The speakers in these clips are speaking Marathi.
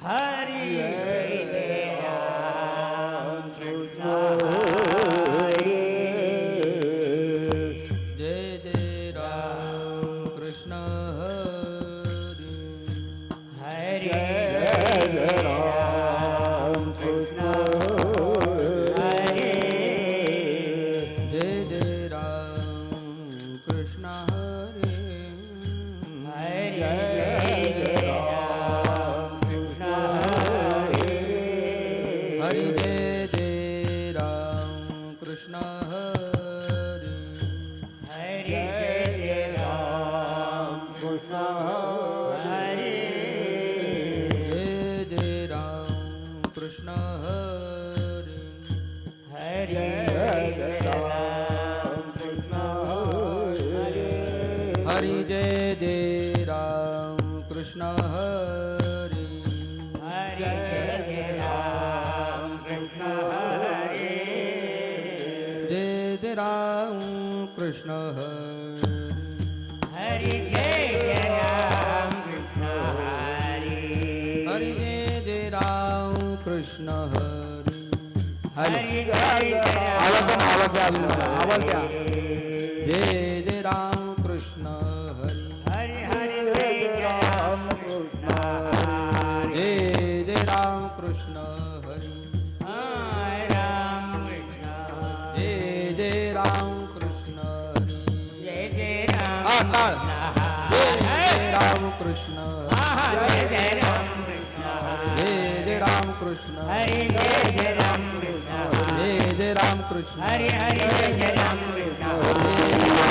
हरी जय राम कृष्ण जय जय राम कृष्ण हरी हरी जय राम कृष्ण हरी जय जय राम कृष्ण हरी हरी जय राम कृष्ण हरी हरी जय जय राम कृष्ण हरी हरी जय राम कृष्ण हरी जय जय राम कृष्ण हरी हरी जय राम कृष्ण हरी हरी जय जय राम कृष्ण हरी हरी जय राम कृष्ण हरी जय जय राम कृष्ण हरी हरि जय जय राम कृष्ण हरि हरी जय जय राम कृष्ण हरी हरि जय जय आवाज द्या जय जय राम कृष्ण हरी हरि हरि जय जय राम कृष्ण हरि जय जय राम कृष्ण हरी हरि राम कृष्ण जय जय राम कृष्ण हरी जय जय राम टाळ. कृष्ण जय जय राम कृष्ण जय जय राम कृष्ण जय जय राम कृष्ण हरि जय जय राम कृष्ण जय जय राम कृष्ण हरि हरि जय जय राम कृष्ण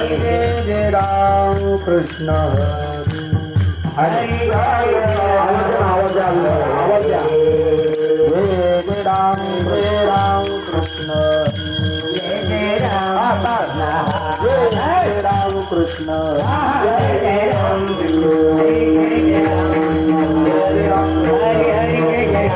जय जय राम कृष्ण हरी आवाज द्या जय राम कृष्ण जय जय राम जय राम कृष्ण जय जय राम हरि जय राम हरि हरि जय जय राम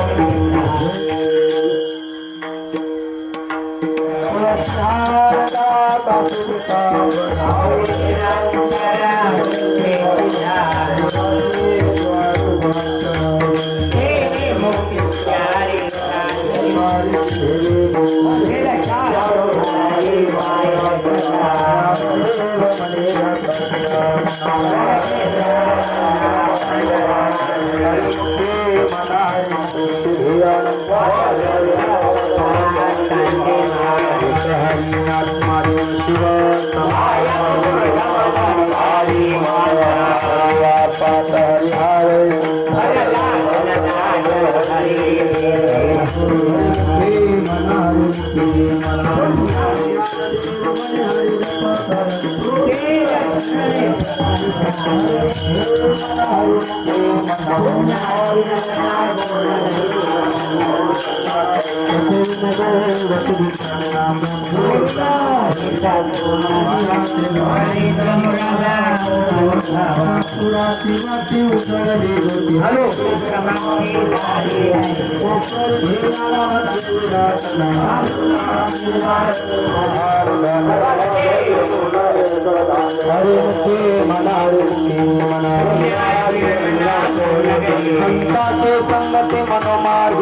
संताचे संगते मनोमार्ग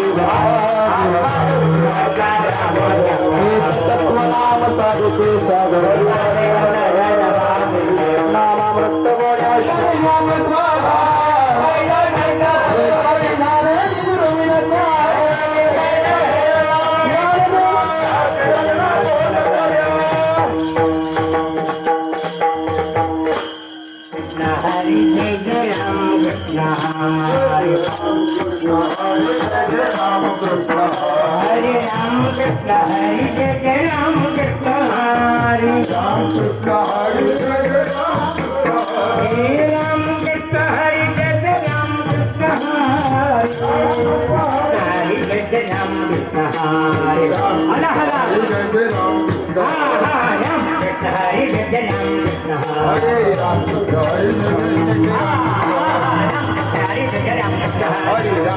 तत्व नाम साधुते सागर नामामृत कृष्ण हरे राम कृष्ण हरे राम कृष्ण हरे जय राम कृष्ण हरे राम कृष्ण हरे जय राम कृष्ण हरे जय राम कृष्ण हरे जय राम कृष्ण हरे हला हला जय राम कृष्ण हरे जय राम कृष्ण हरे राम कृष्ण हरे जय राम कृष्ण हरे राम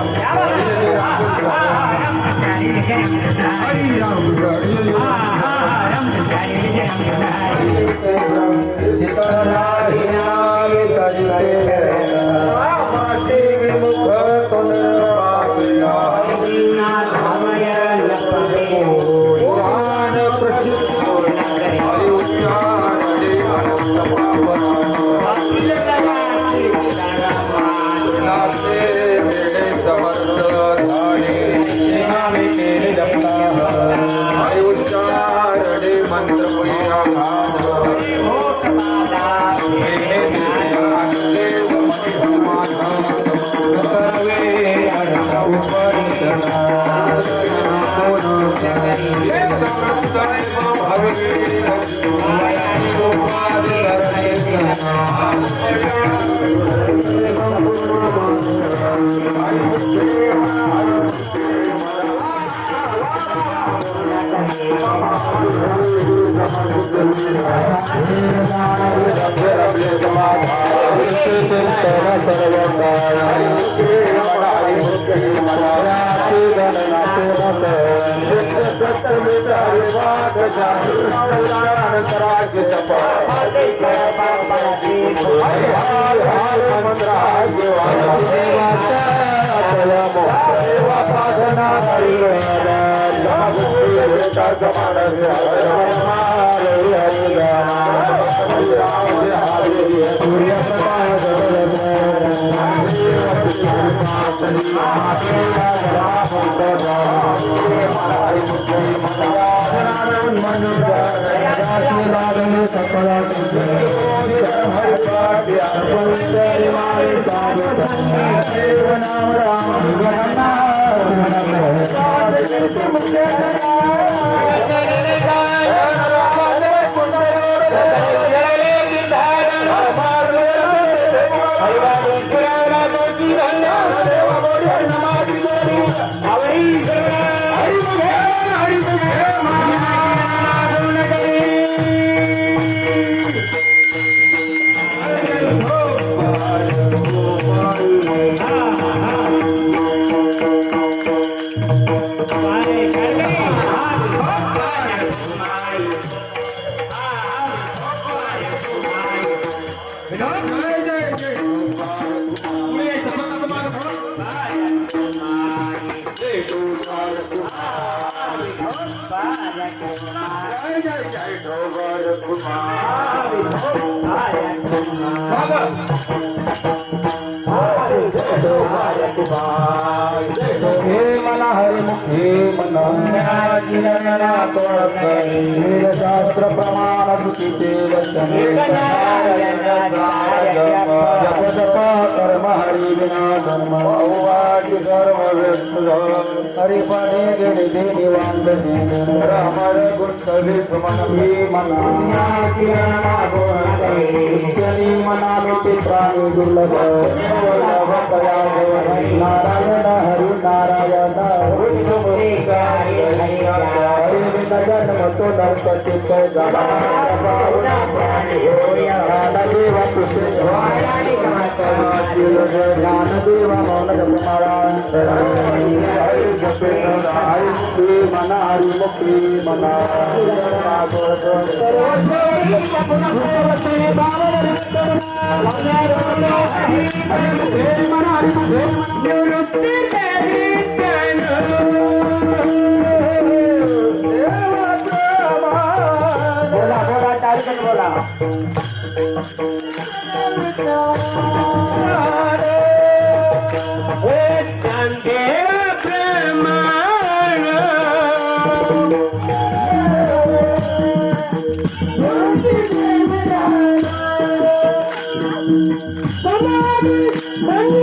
शास्त्र प्रमाण जप जप कर्म हरि बिना धर्म हरि पदे गिणिते निवांत हमार गुण मनामिति प्राणी दुर्लभ नारायण हरि नारायण जन्म तो नरपति ज्ञान देव मौन मना हरि मुक्ति मना Come on!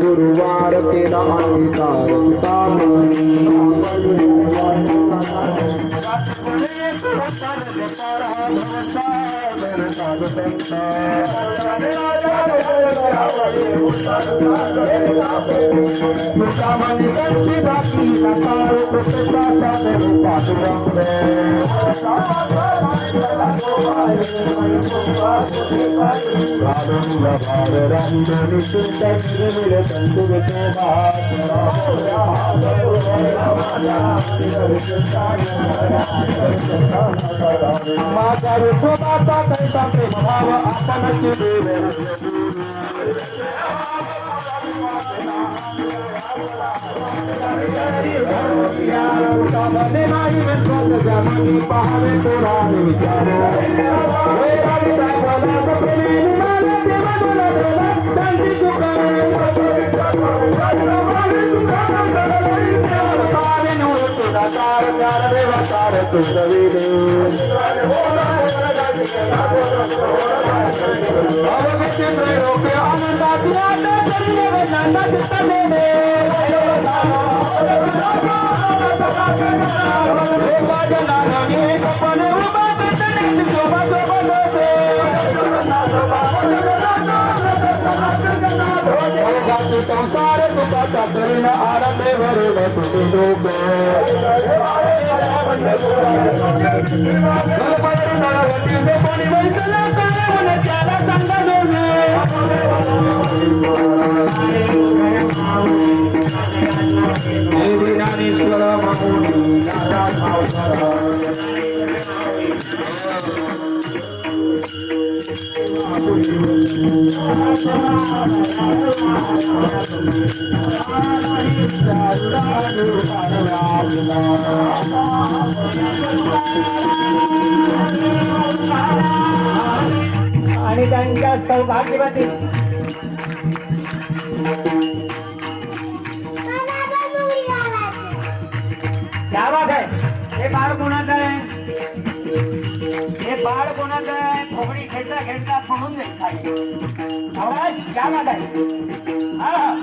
गुरुवार केला अंकार संसार तुका करीन आरंभे वरुण तुझे ज्ञानेश्वर आणि त्यांच्या सौभाग्यवती क्या बात है? हे बाळ कोणाचं आहे? हे बाळ कोणाचं आहे? फुगडी खेळता खेळता पडून जाईल खाली. सावकाश, क्या बात आहे? हा.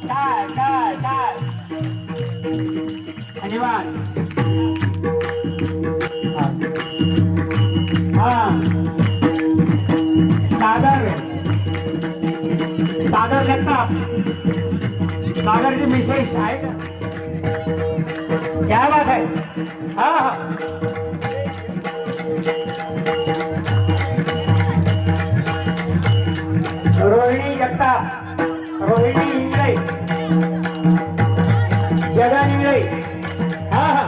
टाळ टाळ टाळ. धन्यवाद. हा. सागर सागर जगताप. सागरची मिसेस आहे का? क्या बात है हा हा रोहिणी जगताप रोहिणी इंगळे जगन इंगळे हा हा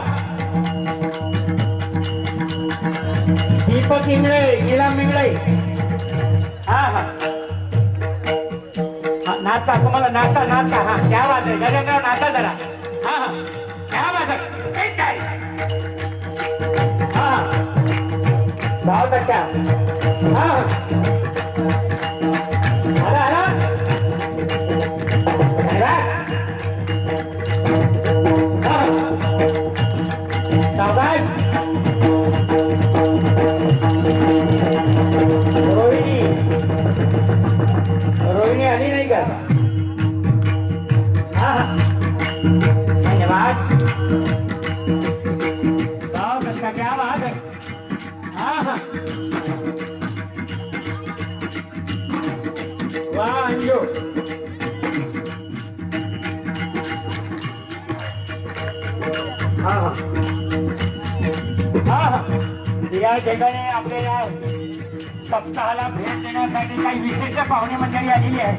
दीपक इंगळे नीलम इंगळे हा हा नाचा तुम्हाला नाचा नाचा हा क्या बात आहे गजेंद्र नाचा जरा हा हा क्या बात आहे एक काय हा बहुत अच्छा हा आला आला शाबाश रोहिणी रोहिणी आली नाही का हा धन्यवाद बहुत अच्छा क्या बात है हा हा वाह अंजू हा हा हा हा या ठिकाणी आपल्याला सप्ताहाला भेट देण्यासाठी काही विशिष्ट पाहुणे मंडळी आलेली आहे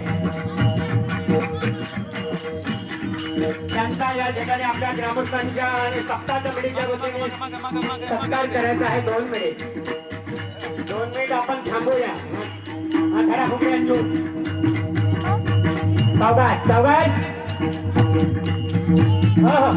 त्यांचा या ठिकाणी आपल्या ग्रामस्थांच्या आणि सप्ताह कमिटीच्या वतीने सत्कार करायचा आहे 2 मिनिट आपण थांबूया हा खरा फुगड्या अंजू सावकाश सावकाश हा हा